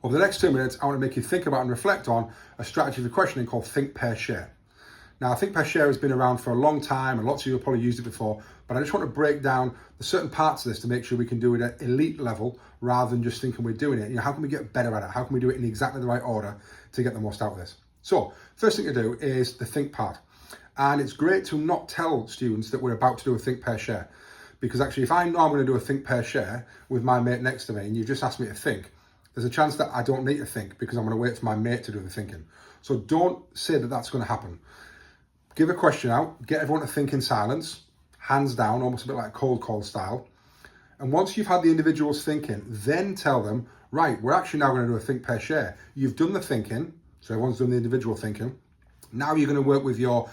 Over the next 2 minutes, I want to make you think about and reflect on a strategy for questioning called Think, Pair, Share. Now, Think, Pair, Share has been around for a long time and lots of you have probably used it before, but I just want to break down the certain parts of this to make sure we can do it at elite level rather than just thinking we're doing it. How can we get better at it? How can we do it in exactly the right order to get the most out of this? So, first thing to do is the think part. And it's great to not tell students that we're about to do a Think, Pair, Share. Because actually, if I know I'm going to do a Think, Pair, Share with my mate next to me and you just asked me to think, there's a chance that I don't need to think because I'm going to wait for my mate to do the thinking. So don't say that that's going to happen. Give a question out, get everyone to think in silence, hands down, almost a bit like cold call style. And once you've had the individuals thinking, then tell them, right, we're actually now going to do a Think, Pair, Share. You've done the thinking, so everyone's done the individual thinking. Now you're going to work with your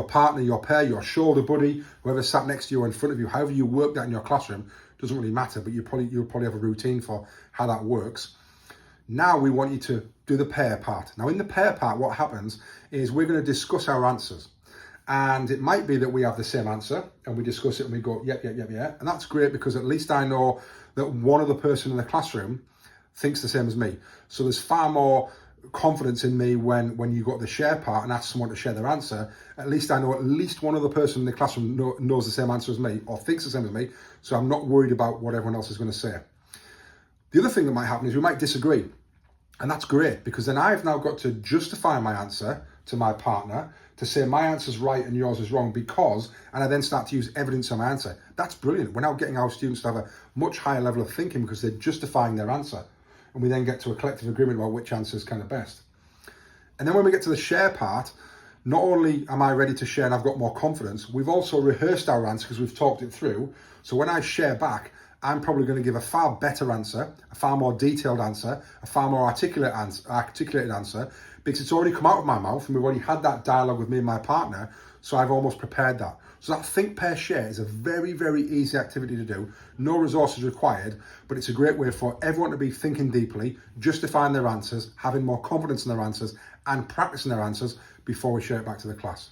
partner, your pair, your shoulder buddy, whoever sat next to you or in front of you, however you work that in your classroom, doesn't really matter, but you'll probably have a routine for how that works. Now we want you to do the pair part. Now in the pair part, what happens is we're going to discuss our answers. And it might be that we have the same answer and we discuss it and we go, yep. And that's great because at least I know that one other person in the classroom thinks the same as me. So there's far more confidence in me when you got the share part and ask someone to share their answer. At least I know at least one other person in the classroom knows the same answer as me or thinks the same as me. So I'm not worried about what everyone else is going to say. The other thing that might happen is we might disagree. And that's great because then I've now got to justify my answer to my partner to say my answer's right and yours is wrong because, and I then start to use evidence on my answer. That's brilliant. We're now getting our students to have a much higher level of thinking because they're justifying their answer. And we then get to a collective agreement about which answer is kind of best. And then when we get to the share part, not only am I ready to share and I've got more confidence, we've also rehearsed our answer because we've talked it through. So when I share back, I'm probably going to give a far better answer, a far more detailed answer, a far more articulated answer, because it's already come out of my mouth and we've already had that dialogue with me and my partner, so I've almost prepared that. So that Think, Pair, Share is a very, very easy activity to do. No resources required, but it's a great way for everyone to be thinking deeply, justifying their answers, having more confidence in their answers, and practicing their answers before we share it back to the class.